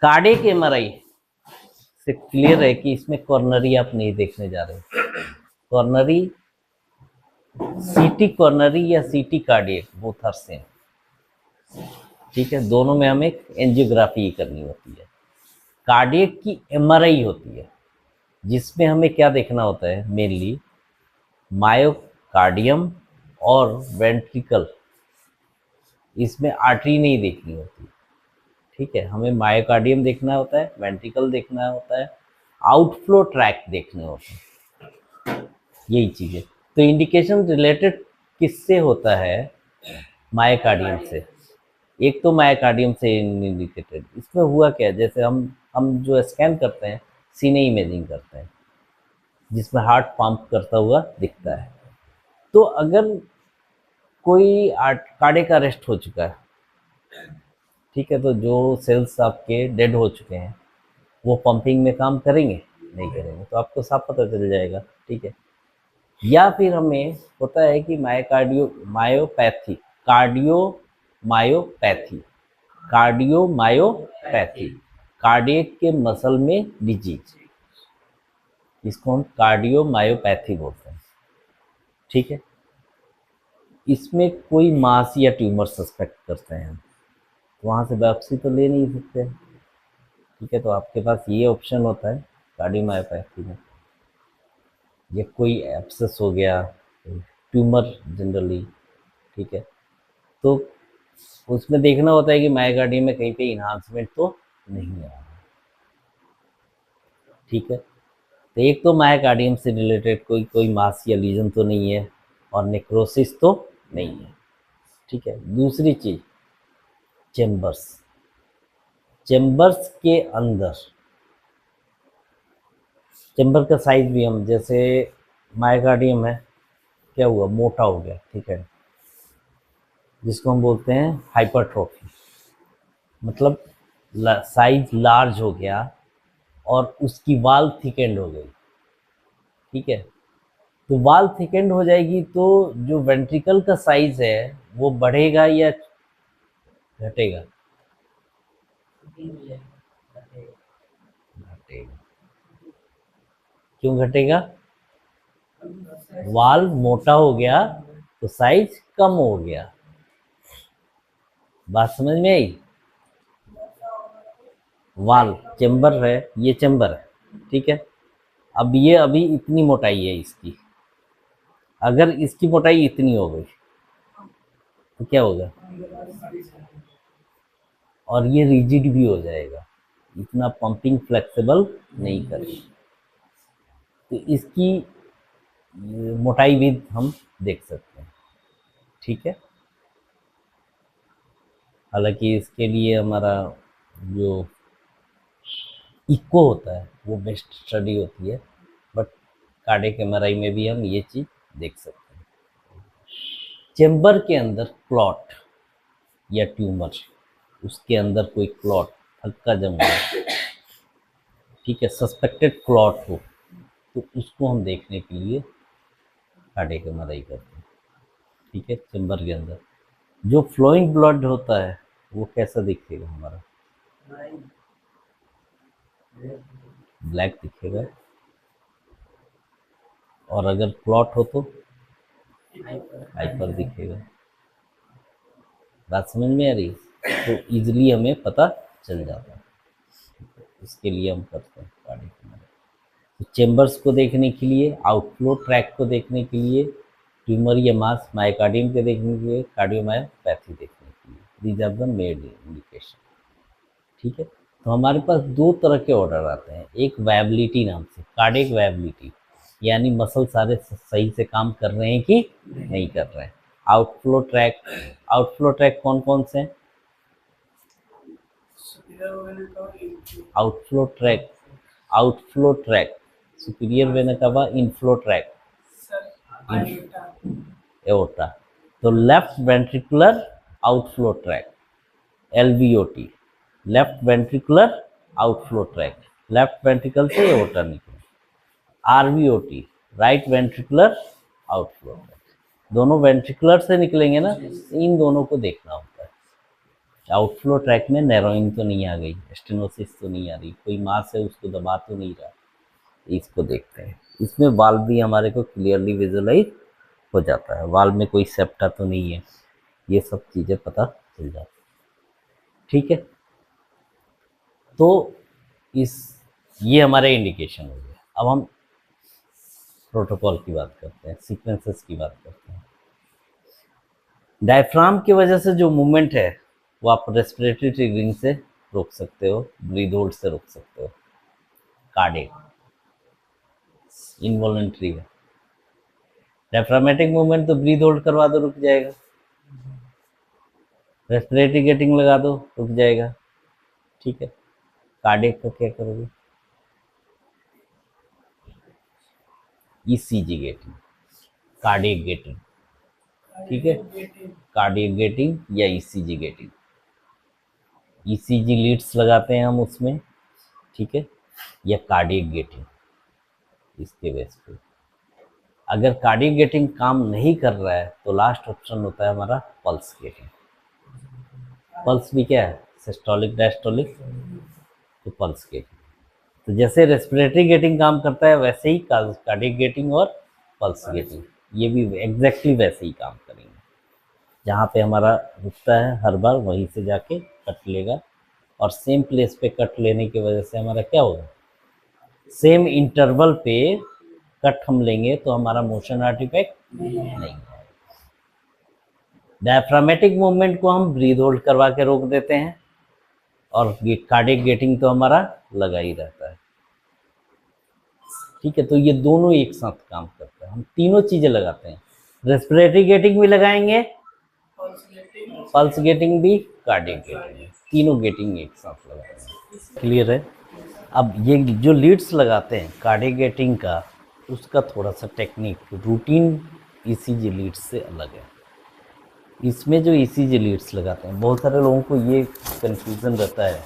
Cardiac MRI से clear है कि इसमें कॉर्नरी आप नहीं देखने जा रहे। कॉर्नरी, सीटी कॉर्नरी या सीटी कार्डियक बोथ आर सेम, ठीक है। दोनों में हमें एंजियोग्राफी करनी होती है। कार्डियक की एमआरआई होती है जिसमें हमें क्या देखना होता है, मेनली मायोकार्डियम और वेंट्रिकल, इसमें आर्टरी नहीं देखनी होती, ठीक है। हमें मायोकार्डियम देखना होता है, वेंट्रिकल देखना होता है, आउटफ्लो ट्रैक देखने होते हैं, यही चीज़ें। तो इंडिकेशन रिलेटेड किससे होता है, मायोकार्डियम से। एक तो मायोकार्डियम से इंडिकेटेड, इसमें हुआ क्या, जैसे हम जो स्कैन करते हैं सीने इमेजिंग करते हैं जिसमें हार्ट पंप करता हुआ दिखता है। तो अगर कोई कार्डियक अरेस्ट हो चुका है, ठीक है, तो जो सेल्स आपके डेड हो चुके हैं वो पंपिंग में काम करेंगे नहीं करेंगे, तो आपको साफ पता चल जाएगा, ठीक है। या फिर हमें होता है कि मायोपैथी, कार्डियोमायोपैथी, कार्डियोमायोपैथी, कार्डियक के मसल में डिजीज, इसको हम कार्डियोमायोपैथी बोलते हैं, ठीक है। इसमें कोई मास या ट्यूमर सस्पेक्ट करते हैं हम, तो वहाँ से बायोप्सी तो ले नहीं सकते, ठीक है। तो आपके पास ये ऑप्शन होता है कार्डियोमायोपैथी में, या कोई एब्सेस हो गया, ट्यूमर जनरली, ठीक है। तो उसमें देखना होता है कि मायोकार्डियम में कहीं पे इन्हांसमेंट तो नहीं आ रहा, ठीक है। तो एक तो मायोकार्डियम से रिलेटेड कोई कोई मास या लीजन तो नहीं है, और नेक्रोसिस तो नहीं है, ठीक है। दूसरी चीज, चेम्बर्स, चेम्बर्स के अंदर, चेम्बर का साइज भी हम, जैसे मायोकार्डियम है, क्या हुआ, मोटा हो गया, ठीक है, जिसको हम बोलते हैं हाइपरट्रोफी, मतलब साइज लार्ज हो गया और उसकी वाल थिकेंड हो गई, ठीक है। तो वाल थिकेंड हो जाएगी तो जो वेंट्रिकल का साइज है वो बढ़ेगा या घटेगा, घटेगा। क्यों घटेगा, वाल मोटा हो गया तो साइज कम हो गया, बात समझ में आई। वाल चेम्बर है, ये चेम्बर है, ठीक है। अब ये अभी इतनी मोटाई है इसकी, अगर इसकी मोटाई इतनी हो गई तो क्या होगा, और ये रिजिड भी हो जाएगा, इतना पंपिंग फ्लेक्सिबल नहीं करेगा। तो इसकी मोटाई भी हम देख सकते हैं, ठीक है। हालांकि इसके लिए हमारा जो इको होता है वो बेस्ट स्टडी होती है, बट कार्डियक एमआरआई में भी हम ये चीज़ देख सकते हैं। चेम्बर के अंदर क्लॉट या ट्यूमर, उसके अंदर कोई क्लॉट थक्का जम गया, ठीक है, सस्पेक्टेड क्लॉट हो, तो उसको हम देखने के लिए कार्डियक एमआरआई करते हैं, ठीक है। चेम्बर के अंदर जो फ्लोइंग ब्लड होता है वो कैसा दिखेगा, हमारा ब्लैक दिखेगा, और अगर क्लॉट हो तो हाइपर दिखेगा। बात समझ में आ रही है, तो इजीली हमें पता चल जाता है, इसके लिए हम करते हैं कार्डियक एमआरआई। तो चेम्बर्स को देखने के लिए, आउटफ्लो ट्रैक को देखने के लिए, ट्यूमर या मास मायोकार्डियम के देखने के लिए, कार्डियोमायोपैथी देखने के लिए, these are the main indication, ठीक है। तो हमारे पास दो तरह के ऑर्डर आते हैं, एक वायबिलिटी नाम से, कार्डियक वायबिलिटी, यानी मसल सारे सही से काम कर रहे हैं कि नहीं कर रहे हैं। आउटफ्लो ट्रैक, आउटफ्लो ट्रैक कौन कौन से हैं, outflow tract, outflow tract, superior vena cava, inflow tract, aorta. तो left ventricular outflow tract, LVOT, left ventricular outflow tract, left ventricle से एओर्टा निकले। RVOT, right ventricular outflow tract, दोनों ventricular से निकलेंगे ना, इन दोनों को देखना होता है, आउटफ्लो ट्रैक में नैरोइंग तो नहीं आ गई, स्टेनोसिस तो नहीं आ रही, कोई मास है उसको दबा तो नहीं रहा, इसको देखते हैं। इसमें वाल्व भी हमारे को क्लियरली विजुअलाइज हो जाता है, वाल्व में कोई सेप्टा तो नहीं है, ये सब चीज़ें पता चल जाती है। ठीक है, तो ये हमारे इंडिकेशन हो गए। अब हम प्रोटोकॉल की बात करते हैं, सीक्वेंसेस की बात करते हैं। डायफ्राम की वजह से जो मूवमेंट है वो आप रेस्पिरेटरी ट्रिगरिंग से रोक सकते हो, ब्रीथ होल्ड से रोक सकते हो, कार्डियक इनवॉलंटरी है। डायफ्रामेटिक मूवमेंट तो ब्रीथ होल्ड करवा दो रुक जाएगा, रेस्पिरेटरी गेटिंग लगा दो रुक जाएगा। ठीक है, कार्डियक का क्या करोगे? ईसीजी गेटिंग, कार्डियक गेटिंग, ठीक है, कार्डियक गेटिंग या ईसीजी गेटिंग। ईसीजी लीड्स लगाते हैं हम उसमें, ठीक है, या कार्डियक गेटिंग, इसके बेस पे। अगर कार्डियक गेटिंग काम नहीं कर रहा है तो लास्ट ऑप्शन होता है हमारा पल्स गेटिंग। पल्स भी क्या है? सिस्टोलिक डायस्टोलिक, तो पल्स गेटिंग। तो जैसे रेस्पिरेटरी गेटिंग काम करता है वैसे ही कार्डियक गेटिंग और पल्स गेटिंग ये भी एग्जैक्टली वैसे ही काम करेंगे। जहाँ पे हमारा रुकता है हर बार वहीं से जाके कट लेगा, और सेम प्लेस पे कट लेने की वजह से हमारा क्या होगा? सेम इंटरवल पे कट हम लेंगे तो हमारा मोशन आर्टिफैक्ट नहीं है। डायफ्रामेटिक मूवमेंट को हम ब्रीथ होल्ड करवा के रोक देते हैं, और कार्डियक गेटिंग तो हमारा लगा ही रहता है। ठीक है, तो ये दोनों एक साथ काम करता है, हम तीनों चीजें लगाते हैं, रेस्पिरेटरी गेटिंग भी लगाएंगे, पल्स गेटिंग भी, कार्डियक गेटिंग, तीनों गेटिंग एक साथ लगाएंगे। क्लियर है? अब ये जो लीड्स लगाते हैं कार्डियक गेटिंग का, उसका थोड़ा सा टेक्निक रूटीन ईसीजी लीड्स से अलग है। इसमें जो ईसीजी लीड्स लगाते हैं, बहुत सारे लोगों को ये कंफ्यूजन रहता है,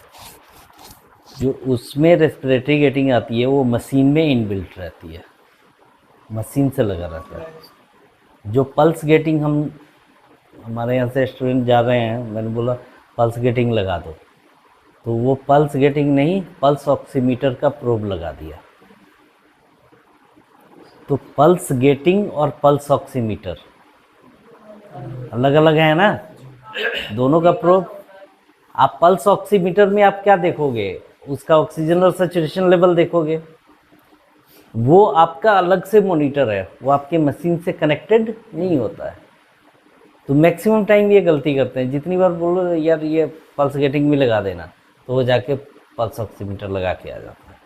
जो उसमें रेस्पिरेटरी गेटिंग आती है वो मशीन में इनबिल्ट रहती है, मशीन से लगा रहता है। जो पल्स गेटिंग हमारे यहाँ से स्टूडेंट जा रहे हैं, मैंने बोला पल्स गेटिंग लगा दो, तो वो पल्स गेटिंग नहीं, पल्स ऑक्सीमीटर का प्रोब लगा दिया। तो पल्स गेटिंग और पल्स ऑक्सीमीटर अलग अलग है ना, दोनों का प्रोब। आप पल्स ऑक्सीमीटर में आप क्या देखोगे? उसका ऑक्सीजन और सैचुरेशन लेवल देखोगे, वो आपका अलग से मॉनिटर है, वो आपके मशीन से कनेक्टेड नहीं होता है। तो मैक्सिमम टाइम ये गलती करते हैं, जितनी बार बोलो यार ये पल्स गेटिंग भी लगा देना, तो वो जाके पल्स ऑक्सीमीटर लगा के आ जाता है।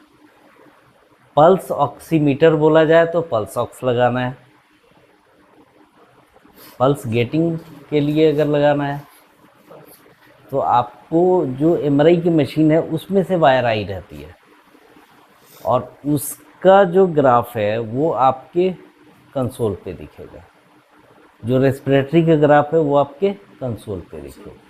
पल्स ऑक्सीमीटर बोला जाए तो पल्स ऑक्स लगाना है, पल्स गेटिंग के लिए अगर लगाना है तो आपको जो एमआरआई की मशीन है उसमें से वायर आई रहती है, और उसका जो ग्राफ है वो आपके कंसोल पे दिखेगा। जो रेस्पिरेटरी का ग्राफ है वो आपके कंसोल पे दिखेगा।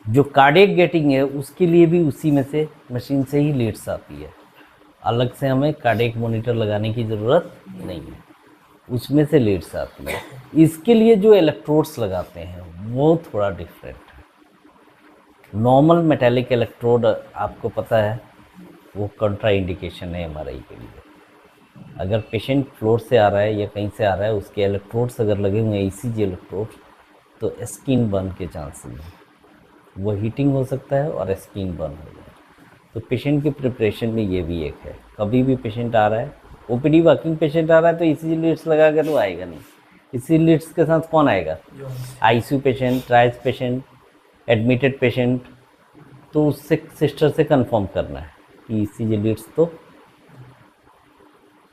जो कार्डियक गेटिंग है उसके लिए भी उसी में से मशीन से ही लीड्स आती है, अलग से हमें कार्डियक मॉनिटर लगाने की ज़रूरत नहीं है, उसमें से लीड्स आती है। इसके लिए जो इलेक्ट्रोड्स लगाते हैं वो थोड़ा डिफरेंट है। नॉर्मल मेटेलिक इलेक्ट्रोड आपको पता है वो कंट्रा इंडिकेशन है एमआरआई के लिए। अगर पेशेंट फ्लोर से आ रहा है या कहीं से आ रहा है, उसके इलेक्ट्रोड्स अगर लगे हुए हैं ईसीजी इलेक्ट्रोड, तो स्किन बर्न के चांसेस हैं, वो हीटिंग हो सकता है और स्किन बर्न हो जाए। तो पेशेंट की प्रिपरेशन में ये भी एक है, कभी भी पेशेंट आ रहा है, ओपीडी वर्किंग पेशेंट आ रहा है तो ईसीजी लीड्स लगा कर तो आएगा नहीं। इसी लीड्स के साथ कौन आएगा? ICU patient, trials patient, admitted patient. तो उससे सिस्टर से कंफर्म करना है कि ईसीजी लीड्स तो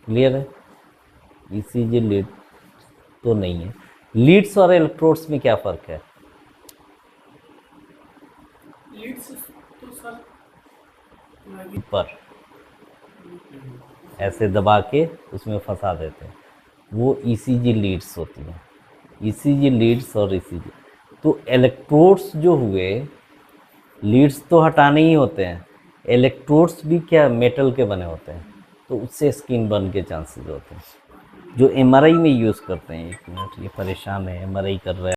क्लियर है, ईसीजी लीड तो नहीं है। लीड्स और इलेक्ट्रोड्स में क्या फ़र्क है? लीड्स तो सर पर ऐसे दबा के उसमें फंसा देते हैं, वो ईसीजी लीड्स होती हैं। ईसीजी लीड्स और ईसीजी, तो इलेक्ट्रोड्स जो हुए, लीड्स तो हटाने ही होते हैं, इलेक्ट्रोड्स भी क्या मेटल के बने होते हैं, तो उससे स्किन बर्न के चांसेस होते हैं। जो एमआरआई में यूज़ करते हैं, एक मिनट ये परेशान है, एमआरआई कर रहा है।